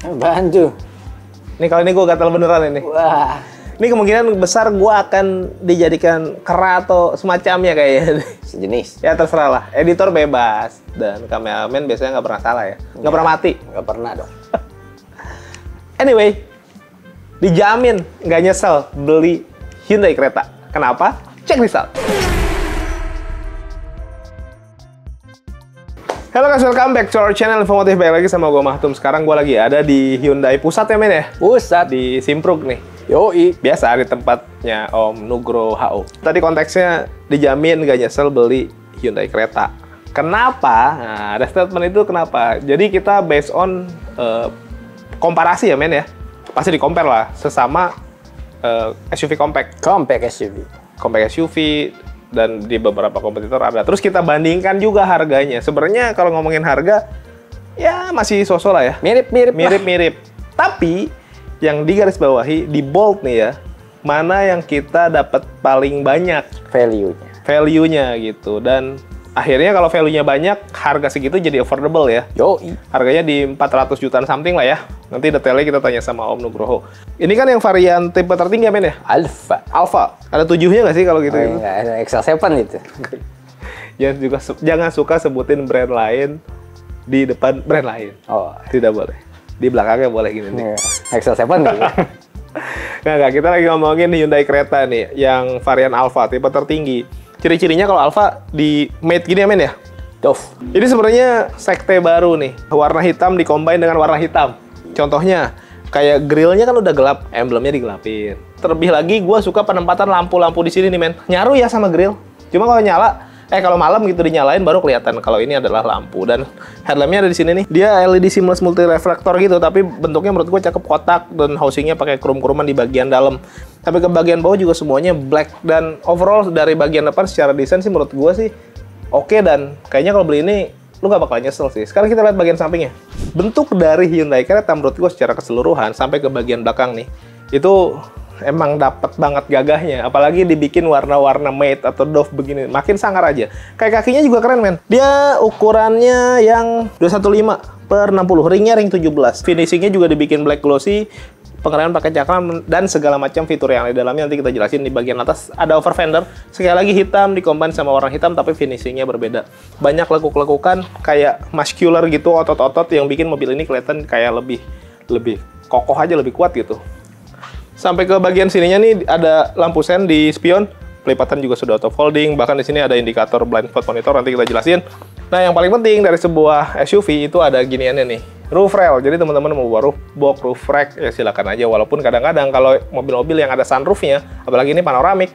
Bantu. Ini kali ini gue gatal beneran ini. Wah. Ini kemungkinan besar gue akan dijadikan kera atau semacamnya kayaknya. Sejenis. Ya terserah lah. Editor bebas. Dan kameramen biasanya nggak pernah salah ya. Nggak pernah mati. Nggak pernah dong. Anyway, dijamin nggak nyesel beli Hyundai Creta. Kenapa? Check this out. Halo guys, welcome back to our channel Infomotif. Balik lagi sama gue Mahtum. Sekarang gue lagi ada di Hyundai Pusat ya men ya? Pusat. Di Simpruk nih. Yoi. Biasa di tempatnya Om Nugroho. Tadi konteksnya dijamin gak nyesel beli Hyundai Creta. Kenapa? Nah, ada statement itu kenapa. Jadi kita based on komparasi ya men ya. Pasti di-compare lah sesama SUV compact. Compact SUV. Compact SUV dan di beberapa kompetitor ada. Terus kita bandingkan juga harganya. Sebenarnya kalau ngomongin harga ya masih sosok lah ya. Mirip-mirip. Tapi yang digarisbawahi di bold nih ya, mana yang kita dapat paling banyak value-nya gitu. Dan akhirnya kalau value-nya banyak, harga segitu jadi affordable ya. Yoi. Harganya di 400 jutaan something lah ya. Nanti detailnya kita tanya sama Om Nugroho. Ini kan yang varian tipe tertinggi men ya? Alpha. Ada 7-nya nggak sih kalau gitu? Oh, enggak, ada XL7 itu. Jangan suka sebutin brand lain di depan brand lain. Oh. Tidak boleh. Di belakangnya boleh gini nih. XL7 gitu. Nggak, kita lagi ngomongin Hyundai Creta nih, yang varian Alpha, tipe tertinggi. Ciri-cirinya kalau Alpha di made gini ya men ya? Dof. Ini sebenarnya sekte baru nih. Warna hitam dicombine dengan warna hitam. Contohnya, kayak grillnya kan udah gelap, emblemnya digelapin. Terlebih lagi, gue suka penempatan lampu-lampu di sini nih men. Nyaru ya sama grill. Cuma kalau kalau malam gitu dinyalain baru kelihatan kalau ini adalah lampu. Dan headlampnya ada di sini nih. Dia LED seamless multi reflektor gitu, tapi bentuknya menurut gue cakep, kotak, dan housingnya pakai krum-kruman di bagian dalam. Tapi ke bagian bawah juga semuanya black. Dan overall dari bagian depan secara desain sih menurut gue sih oke, dan kayaknya kalau beli ini lu gak bakal nyesel sih. Sekarang kita lihat bagian sampingnya. Bentuk dari Hyundai Creta menurut gue secara keseluruhan sampai ke bagian belakang nih, itu emang dapat banget gagahnya. Apalagi dibikin warna-warna matte atau doff begini, makin sangar aja. Kayak kakinya juga keren men. Dia ukurannya yang 215/60, ringnya ring 17. Finishingnya juga dibikin black glossy. Pengereman pakai cakram dan segala macam fitur yang ada di dalamnya nanti kita jelasin. Di bagian atas ada over fender, sekali lagi hitam dikombin sama warna hitam tapi finishingnya berbeda. Banyak lekuk-lekukan kayak muscular gitu, otot-otot yang bikin mobil ini kelihatan kayak lebih kokoh aja, lebih kuat gitu. Sampai ke bagian sininya nih ada lampu sen di spion, pelipatan juga sudah auto folding, bahkan di sini ada indikator blind spot monitor, nanti kita jelasin. Nah, yang paling penting dari sebuah SUV itu ada giniannya nih, roof rail. Jadi teman-teman mau bawa roof box, roof rack, ya silakan aja. Walaupun kadang-kadang kalau mobil-mobil yang ada sunroofnya, apalagi ini panoramik,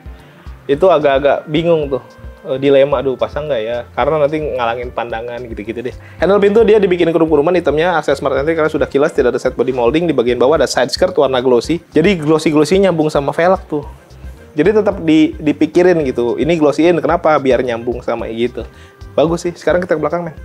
itu agak-agak bingung tuh, dilema, aduh pasang nggak ya? Karena nanti ngalangin pandangan gitu-gitu deh. Handle pintu dia dibikin krum-kruman hitamnya, akses smart entry karena sudah kilas, tidak ada set body molding. Di bagian bawah ada side skirt warna glossy. Jadi glossy nyambung sama velg tuh. Jadi tetap dipikirin gitu. Ini glossyin kenapa? Biar nyambung sama gitu. Bagus sih. Sekarang kita ke belakang men.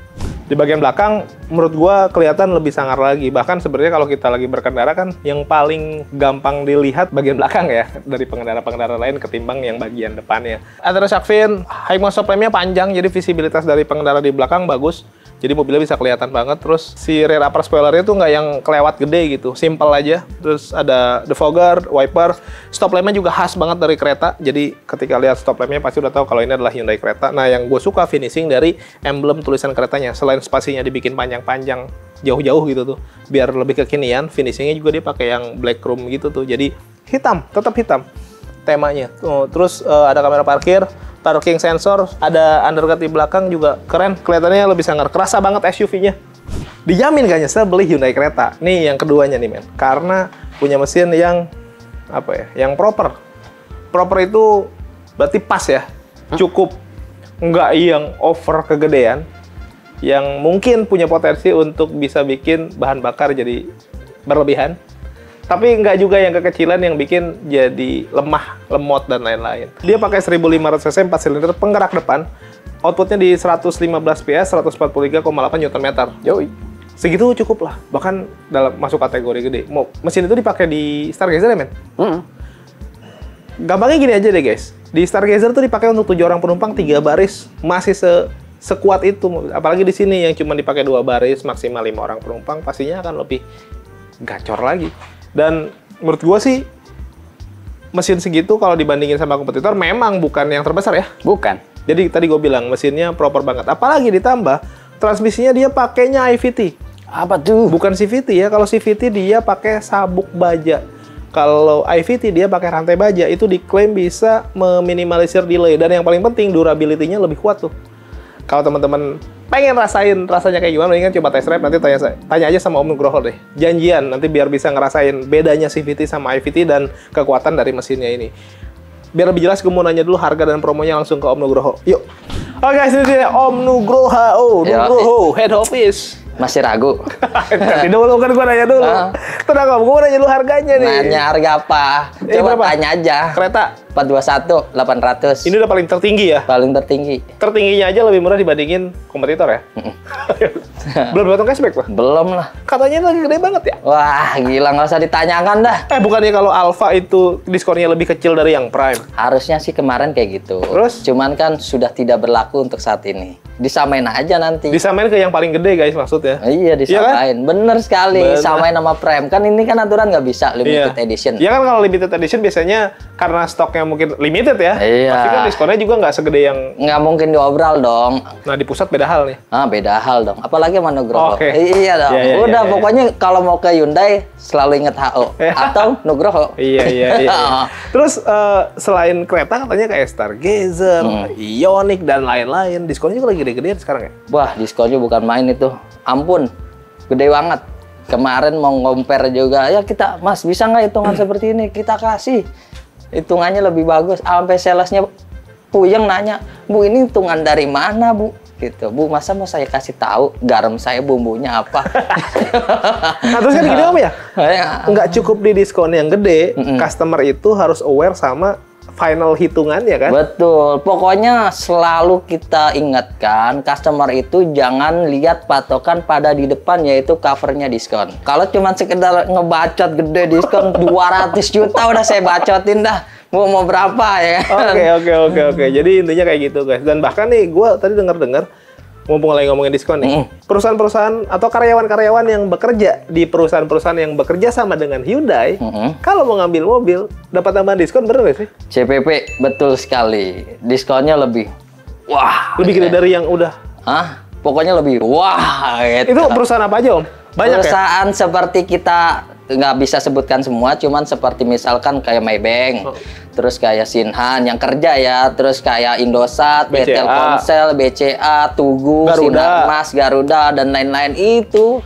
Di bagian belakang menurut gua kelihatan lebih sangar lagi. Bahkan sebenarnya kalau kita lagi berkendara kan yang paling gampang dilihat bagian belakang ya dari pengendara-pengendara lain ketimbang yang bagian depannya. Antara shark fin, high motor frame-nya panjang, jadi visibilitas dari pengendara di belakang bagus. Jadi mobilnya bisa kelihatan banget. Terus si rear upper spoiler-nya tuh nggak yang kelewat gede gitu, simple aja. Terus ada defogger, wiper, stop lamp-nya juga khas banget dari Creta. Jadi ketika lihat stop lamp-nya pasti udah tahu kalau ini adalah Hyundai Creta. Nah, yang gue suka finishing dari emblem tulisan Cretanya. Selain spasinya dibikin panjang-panjang, jauh-jauh gitu tuh, biar lebih kekinian. Finishingnya juga dia pakai yang black chrome gitu tuh. Jadi hitam, tetap hitam temanya. Terus ada kamera parking sensor, ada undercut di belakang juga keren, kelihatannya lebih sangar, kerasa banget SUV-nya. Dijamin gak nyesel beli Hyundai Creta. Nih yang keduanya nih men, karena punya mesin yang apa ya, yang proper. Proper itu berarti pas ya, cukup, nggak yang over kegedean, yang mungkin punya potensi untuk bisa bikin bahan bakar jadi berlebihan. Tapi nggak juga yang kekecilan yang bikin jadi lemah, lemot, dan lain-lain. Dia pakai 1500 cc 4 silinder penggerak depan. Outputnya di 115 PS, 143,8 Nm. Yoi. Segitu cukup lah. Bahkan dalam masuk kategori gede. Mesin itu dipakai di Stargazer ya men? Gampangnya gini aja deh guys. Di Stargazer tuh dipakai untuk 7 orang penumpang 3 baris. Masih sekuat itu. Apalagi di sini yang cuma dipakai 2 baris, maksimal 5 orang penumpang, pastinya akan lebih gacor lagi. Dan menurut gua sih mesin segitu kalau dibandingin sama kompetitor memang bukan yang terbesar ya. Bukan. Jadi tadi gue bilang mesinnya proper banget. Apalagi ditambah transmisinya dia pakainya IVT. Apa tuh? Bukan CVT ya. Kalau CVT dia pakai sabuk baja. Kalau IVT dia pakai rantai baja. Itu diklaim bisa meminimalisir delay. Dan yang paling penting durability-nya lebih kuat tuh. Kalau teman-teman pengen rasain rasanya kayak gimana, mendingan coba test drive, nanti tanya aja sama Om Nugroho deh. Janjian nanti biar bisa ngerasain bedanya CVT sama IVT dan kekuatan dari mesinnya ini. Biar lebih jelas, gue mau nanya dulu harga dan promonya langsung ke Om Nugroho. Yuk. Oke guys, ini dia Om Nugroho. Nugroho, head office. Masih ragu? Nanti dulu kan gue nanya dulu. Tenang Om, gue nanya dulu harganya nih. Nanya harga apa? Coba berapa? tanya aja. Kereta? 421, 800. Ini udah paling tertinggi ya? Paling tertinggi. Tertingginya aja lebih murah dibandingin kompetitor ya? Belum potong cashback Pak? Belum lah. Katanya lagi gede banget ya? Wah, gila, nggak usah ditanyakan dah. Bukannya kalau Alpha itu diskonnya lebih kecil dari yang Prime? Harusnya sih kemarin kayak gitu. Terus? Cuman kan sudah tidak berlaku untuk saat ini. Disamain aja nanti. Disamain ke yang paling gede guys maksudnya? Iya, disamain. Iya kan? Bener sekali. Bener. Samain sama Prime. Kan ini kan aturan nggak bisa limited edition. Iya kan, kalau limited edition biasanya karena stoknya mungkin limited ya? Iya. Pasti kan diskonnya juga nggak segede yang... Nggak mungkin diobral dong. Nah, di pusat beda hal nih. Ah, beda hal dong. Apalagi sama Nugroho. Oke. Iya dong. Iya, Udah, iya. pokoknya kalau mau ke Hyundai selalu inget HO atau Nugroho. Iya. Terus selain kereta katanya kayak Stargazer, Ioniq dan lain-lain, diskonnya juga lagi gede-gedean sekarang ya? Wah, diskonnya bukan main itu. Ampun, gede banget. Kemarin mau compare juga, ya kita, Mas bisa nggak hitungan seperti ini? Kita kasih. Hitungannya lebih bagus. Sampai salesnya puyeng nanya, Bu ini hitungan dari mana Bu? Gitu, Bu masa mau saya kasih tahu garam saya bumbunya apa? Nah terus kan gini Om ya? Nggak cukup di diskon yang gede, customer itu harus aware sama final hitungannya kan? Betul, pokoknya selalu kita ingatkan customer itu jangan lihat patokan pada di depan yaitu covernya diskon. Kalau cuma sekedar ngebacot gede diskon 200 juta udah saya bacotin dah. Mau berapa ya? Oke. Jadi intinya kayak gitu guys. Dan bahkan nih gue tadi dengar mumpung lagi ngomongin diskon nih, perusahaan-perusahaan atau karyawan-karyawan yang bekerja di perusahaan-perusahaan yang bekerja sama dengan Hyundai, kalau mau ngambil mobil dapat tambahan diskon, bener nggak sih? CPP, betul sekali. Diskonnya lebih, wah. Lebih gede dari yang udah. Hah? Pokoknya lebih, wah. Gitu. Itu perusahaan apa aja Om? Banyak perusahaan ya? Seperti kita nggak bisa sebutkan semua, cuman seperti misalkan kayak Maybank, terus kayak Sinhan yang kerja ya, terus kayak Indosat, Telkomsel, BCA, Tugu, Sinarmas, Garuda dan lain-lain itu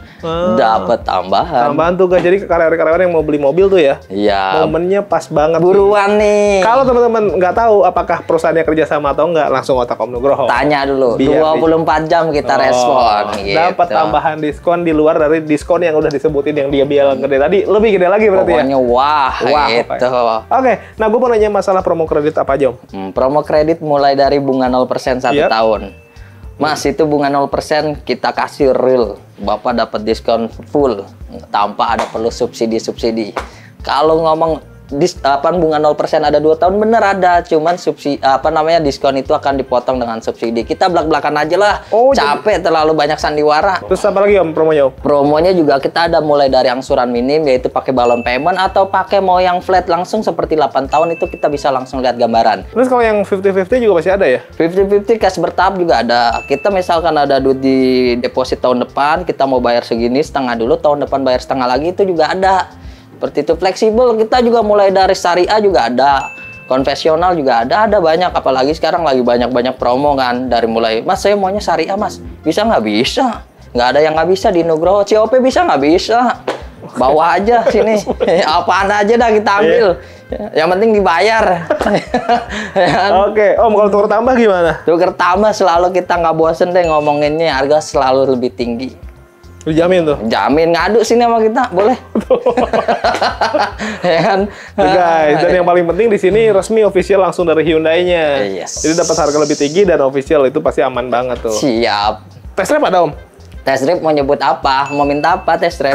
dapat tambahan. Tambahan tuh guys, jadi karyawan-karyawan yang mau beli mobil tuh ya. Iya. Momennya pas banget. Buruan nih. Kalau teman-teman nggak tahu apakah perusahaannya kerja sama atau nggak, langsung otak Om Nugroho. Tanya dulu. 24 jam kita respon. Gitu. Dapat tambahan diskon di luar dari diskon yang udah disebutin yang dia bilang gede tadi, lebih gede lagi berarti. Pokoknya wah gitu. Oke, nah gue mau nanya masalah promo kredit apa aja Om? Promo kredit mulai dari bunga 0% 1 tahun. Mas, itu bunga 0% kita kasih real. Bapak dapat diskon full tanpa ada perlu subsidi. Kalau ngomong bunga 0% ada 2 tahun, bener ada, cuman diskon itu akan dipotong dengan subsidi. Kita belak-belakan aja lah. Capek terlalu banyak sandiwara. Terus apa lagi Om promonya? Promonya juga kita ada mulai dari angsuran minim, yaitu pakai balon payment atau pakai mau yang flat langsung seperti 8 tahun itu kita bisa langsung lihat gambaran. Terus kalau yang 50-50 juga masih ada ya? 50-50 cash bertahap juga ada. Kita misalkan ada duit di deposit tahun depan, kita mau bayar segini setengah dulu, tahun depan bayar setengah lagi, itu juga ada. Seperti itu, fleksibel. Kita juga mulai dari syariah juga ada, konvensional juga ada banyak. Apalagi sekarang lagi banyak promo kan, dari mulai, Mas saya maunya syariah Mas, bisa nggak? Bisa. Nggak ada yang nggak bisa di Nugroho. COP bisa nggak? Bisa. Bawa aja sini, apaan aja dah kita ambil. Yang penting dibayar. Oke, Om kalau tukar tambah gimana? Tukar tambah selalu kita nggak bosen deh ngomonginnya, harga selalu lebih tinggi. Lu jamin tuh? Jamin, ngadu sini sama kita, boleh. Ya kan? Guys, dan yang paling penting di sini resmi official langsung dari Hyundai-nya. Yes. Jadi dapat harga lebih tinggi dan official itu pasti aman banget tuh. Siap. Test drive ada Om? Test drive mau nyebut apa? Mau minta apa test drive?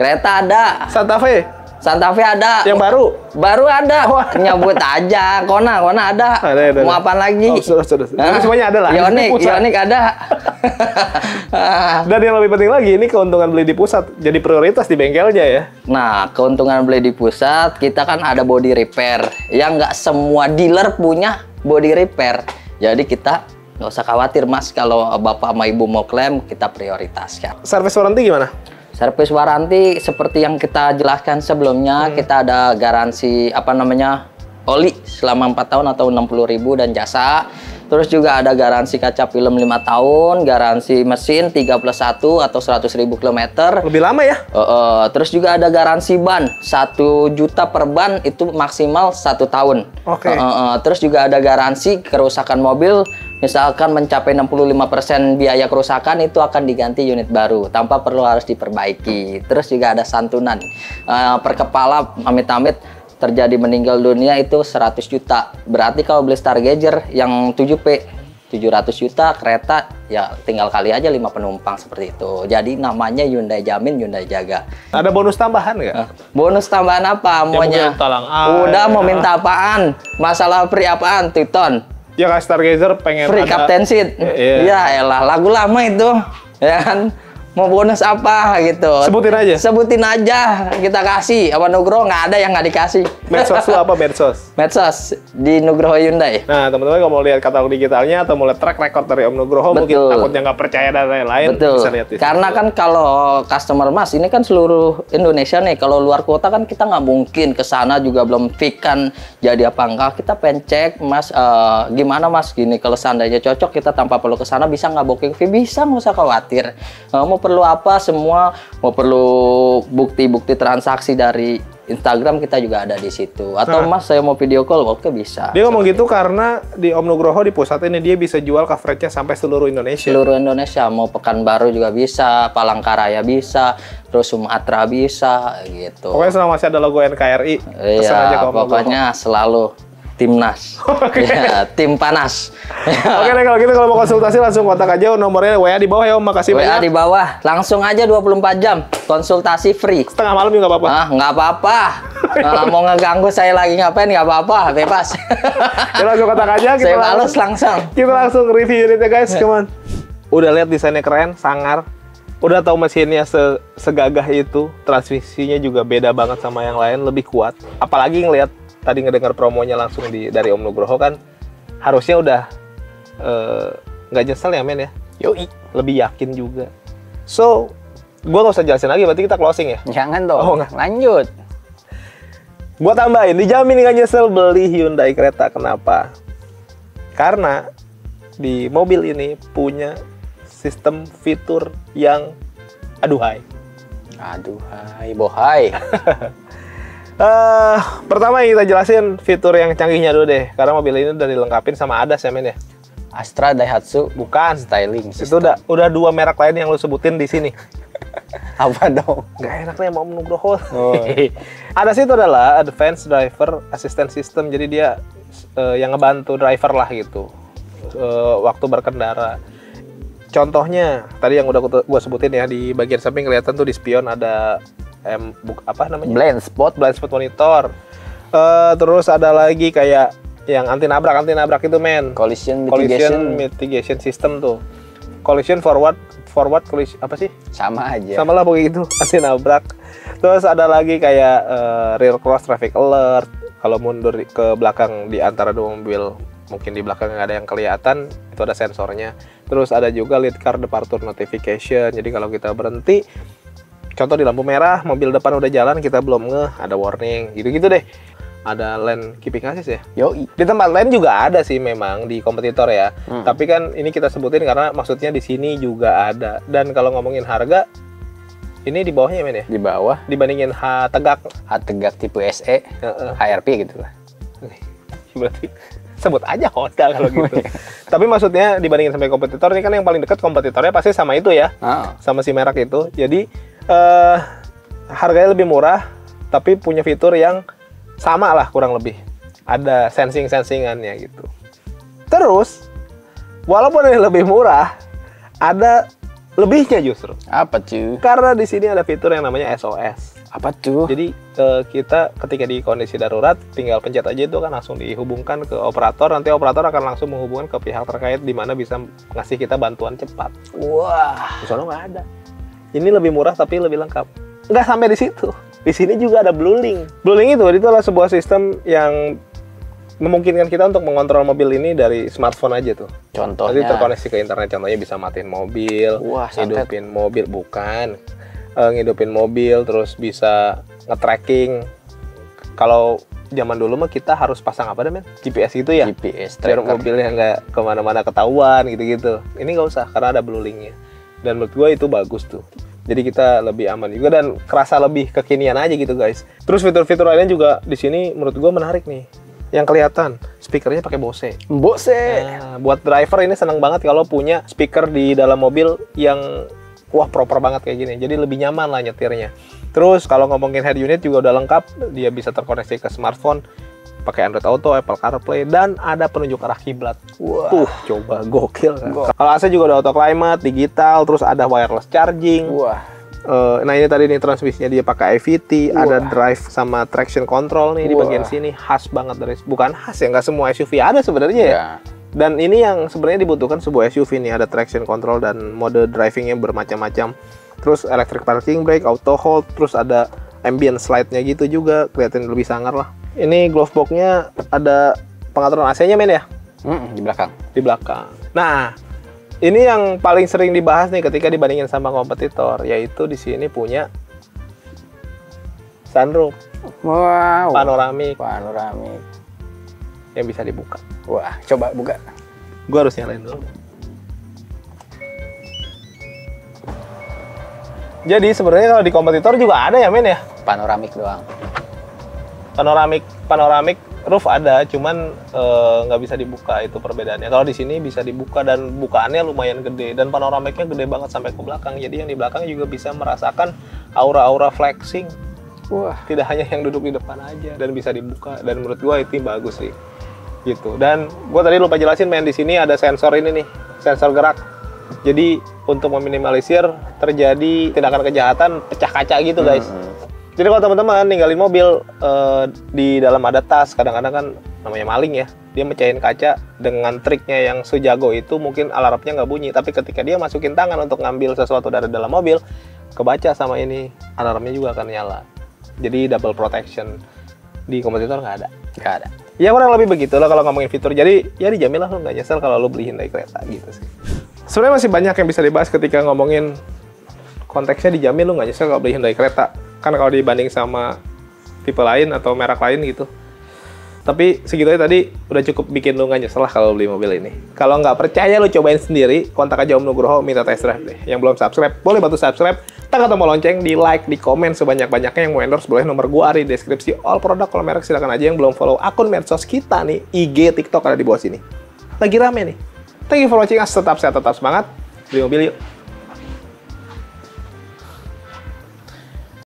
Kereta ada. Santa Fe Santa Fe ada. Yang baru? Baru ada. Nyebut aja. Kona ada. Ada. Mau apa lagi? Oh, sudah. Jadi semuanya ada lah. Yonik ada. Dan yang lebih penting lagi, ini keuntungan beli di pusat jadi prioritas di bengkelnya ya. Nah, keuntungan beli di pusat, kita kan ada body repair. Yang nggak semua dealer punya body repair. Jadi kita nggak usah khawatir Mas, kalau Bapak sama Ibu mau klaim, kita prioritaskan. Service warranty gimana? Service waranti seperti yang kita jelaskan sebelumnya, kita ada garansi oli selama 4 tahun atau 60.000 dan jasa. Terus juga ada garansi kaca film 5 tahun, garansi mesin 3+1 atau 100.000 km. Lebih lama ya? Terus juga ada garansi ban 1 juta per ban, itu maksimal 1 tahun. Oke. Terus juga ada garansi kerusakan mobil, misalkan mencapai 65% biaya kerusakan, itu akan diganti unit baru tanpa perlu harus diperbaiki. Terus juga ada santunan per kepala, amit-amit terjadi meninggal dunia itu 100 juta. Berarti kalau beli Stargazer yang 7P 700 juta, kereta ya tinggal kali aja 5 penumpang seperti itu. Jadi namanya Hyundai Jamin, Hyundai Jaga. Ada bonus tambahan nggak? Bonus tambahan apa? Maunya? Udah mau minta apaan? Masalah free apaan? Titon. Ya kan Stargazer pengen free ada captain seat. Ya elah, lagu lama itu. Ya kan? Mau bonus apa gitu? Sebutin aja, kita kasih. Apa Nugroho nggak ada yang nggak dikasih. Medsos lu apa medsos? Medsos di Nugroho Hyundai. Nah, teman-teman kalau mau lihat katalog digitalnya atau mau lihat track record dari Om Nugroho, mungkin takutnya nggak percaya dan lain-lain, bisa lihat di situ. Karena kan kalau customer Mas ini kan seluruh Indonesia nih. Kalau luar kota kan kita nggak mungkin ke sana juga belum fix kan jadi apa enggak. Kita pengen cek Mas, gimana Mas gini. Kalau seandainya cocok kita tanpa perlu ke sana, bisa nggak booking fee? Bisa, nggak usah khawatir. Mau perlu apa semua, mau perlu bukti-bukti transaksi dari Instagram, kita juga ada di situ. Atau Mas saya mau video call, oke bisa. Dia ngomong gitu karena di Om Nugroho di pusat ini dia bisa jual coveragenya sampai seluruh Indonesia. Seluruh Indonesia, mau Pekanbaru juga bisa, Palangkaraya bisa, terus Sumatera bisa gitu. Pokoknya selama masih ada logo NKRI, iya, aja ke Om pokoknya Nugroho. Selalu Timnas. Ya, tim panas. Oke deh, kalau gitu kalau mau konsultasi langsung kontak aja, nomornya WA di bawah ya Om. Makasih banyak. WA di bawah, langsung aja 24 jam konsultasi free. Setengah malam juga nggak apa-apa? Nggak apa-apa. Mau ngeganggu saya lagi ngapain nggak apa-apa, bebas. Ya langsung kontak aja. Saya bales langsung. Kita langsung review unitnya guys, come on. Udah lihat desainnya keren, sangar. Udah tahu mesinnya segagah itu, transmisinya juga beda banget sama yang lain, lebih kuat. Apalagi ngelihat tadi ngedengar promonya langsung dari Om Nugroho kan, harusnya udah nggak nyesel ya men ya. Yoi. Lebih yakin juga. So, gua nggak usah jelasin lagi, berarti kita closing ya? Jangan dong. Oh, nggak. Lanjut. Gua tambahin, dijamin nggak nyesel beli Hyundai Creta. Kenapa? Karena di mobil ini punya sistem fitur yang aduhai. Bohai. Pertama yang kita jelasin fitur yang canggihnya dulu deh, karena mobil ini udah dilengkapin sama ADAS ya men ya. Astra, Daihatsu, bukan styling. Itu udah 2 merek lain yang lu sebutin di sini. Apa dong? Gak enak nih mau Om Nugroho. ADAS itu adalah Advanced Driver Assistance System, jadi dia yang ngebantu driver lah gitu waktu berkendara. Contohnya tadi yang udah gua sebutin ya, di bagian samping kelihatan tuh di spion ada apa namanya? Blind spot monitor. Terus ada lagi kayak yang anti nabrak itu men. Collision mitigation system tuh. Collision forward collision apa sih? Sama aja. Sama lah pokoknya itu, anti nabrak. Terus ada lagi kayak rear cross traffic alert. Kalau mundur ke belakang di antara 2 mobil, mungkin di belakang nggak ada yang kelihatan, itu ada sensornya. Terus ada juga lead car departure notification. Jadi kalau kita berhenti, contoh di lampu merah, mobil depan udah jalan, kita belum ada warning, gitu-gitu deh. Ada lane keeping assist ya? Yoi. Di tempat lain juga ada sih memang di kompetitor ya. Tapi kan ini kita sebutin karena maksudnya di sini juga ada. Dan kalau ngomongin harga, ini di bawahnya men ya? Di bawah. Dibandingin H Tegak tipe SE, HRP gitu lah. Berarti sebut aja Honda kalau gitu. Tapi maksudnya dibandingin sampai kompetitor, ini kan yang paling dekat kompetitornya pasti sama itu ya. Sama si merek itu. Jadi harganya lebih murah, tapi punya fitur yang sama lah kurang lebih. Ada sensing-sensingannya gitu. Terus, walaupun ini lebih murah, ada Lebihnya justru. Apa tuh? Karena di sini ada fitur yang namanya SOS. Apa tuh? Jadi kita ketika di kondisi darurat tinggal pencet aja itu kan langsung dihubungkan ke operator. Nanti operator akan langsung menghubungkan ke pihak terkait di mana bisa ngasih kita bantuan cepat. Wah. Di sana nggak ada. Ini lebih murah tapi lebih lengkap. Nggak sampai di situ. Di sini juga ada BlueLink. BlueLink itu adalah sebuah sistem yang memungkinkan kita untuk mengontrol mobil ini dari smartphone aja tuh. Contohnya. Nanti terkoneksi ke internet, contohnya bisa matiin mobil, Wah, santet. ngidupin mobil, bukan. Ngidupin mobil, terus bisa nge-tracking. Kalau zaman dulu mah kita harus pasang apa men? GPS gitu ya? GPS Biar tracker. mobilnya nggak kemana-mana ketahuan gitu-gitu. Ini nggak usah, karena ada BlueLink-nya. Dan menurut gue itu bagus tuh. Jadi kita lebih aman juga dan kerasa lebih kekinian aja gitu guys. Terus fitur-fitur lainnya juga di sini menurut gue menarik nih. Yang kelihatan, speakernya pakai Bose. Nah, buat driver ini seneng banget kalau punya speaker di dalam mobil yang wah proper banget kayak gini. Jadi lebih nyaman lah nyetirnya. Terus kalau ngomongin head unit juga udah lengkap. Dia bisa terkoneksi ke smartphone, pakai Android Auto, Apple CarPlay, dan ada penunjuk arah kiblat. Wah. Coba gokil kan? Kalau AC juga ada auto climate, digital, terus ada wireless charging. Wah. Nah ini tadi nih transmisinya dia pakai IVT, Wah. ada drive sama traction control nih di Wah. bagian sini, khas banget dari, bukan khas ya, nggak semua SUV ada sebenarnya ya. Ya. Dan ini yang sebenarnya dibutuhkan sebuah SUV nih, ada traction control dan mode drivingnya bermacam-macam. Terus electric parking brake, auto hold, terus ada ambient slide-nya gitu juga, kelihatan lebih sangar lah. Ini glove box-nya ada pengaturan AC-nya men ya, Di belakang. di belakang. Nah, ini yang paling sering dibahas nih ketika dibandingin sama kompetitor, yaitu di sini punya sunroof Wow. panoramik Panoramik. yang bisa dibuka. Wah, coba buka. Gue harus nyalain dulu. Jadi sebenarnya kalau di kompetitor juga ada ya men ya, Panoramik doang. panoramik roof ada, cuman nggak bisa dibuka, itu perbedaannya. Kalau di sini bisa dibuka dan bukaannya lumayan gede dan panoramiknya gede banget sampai ke belakang. Jadi yang di belakang juga bisa merasakan aura-aura flexing. Wah. Tidak hanya yang duduk di depan aja dan bisa dibuka, dan menurut gua itu bagus sih. Gitu. Dan gua tadi lupa jelasin men, di sini ada sensor ini nih, sensor gerak. Jadi untuk meminimalisir terjadi tindakan kejahatan pecah kaca gitu guys. Jadi kalau teman-teman ninggalin mobil di dalam ada tas, kadang-kadang kan namanya maling ya, dia mecahin kaca dengan triknya yang sejago itu, mungkin alarmnya nggak bunyi, tapi ketika dia masukin tangan untuk ngambil sesuatu dari dalam mobil, kebaca sama ini, alarmnya juga akan nyala. Jadi double protection. Di kompetitor nggak ada. Nggak ada. Ya kurang lebih begitu lah kalau ngomongin fitur. Jadi ya dijamin lah lo nggak nyesel kalau lo beli Hyundai Creta gitu sih. Sebenarnya masih banyak yang bisa dibahas ketika ngomongin konteksnya, dijamin lo nggak nyesel kalau beli Hyundai Creta. Kan kalau dibanding sama tipe lain atau merek lain gitu. Tapi segitu aja tadi udah cukup bikin lo nggak nyesel lah kalau beli mobil ini. Kalau nggak percaya lo cobain sendiri, kontak aja Om Nugroho, minta test drive deh. Yang belum subscribe, boleh bantu subscribe. Tekan tombol lonceng, di like, di komen sebanyak-banyaknya. Yang mau endorse boleh nomor gua ada di deskripsi. All produk kalau merek silakan aja. Yang belum follow akun medsos kita nih, IG, TikTok ada di bawah sini. Lagi rame nih. Thank you for watching us. Tetap sehat, tetap semangat. Beli mobil yuk.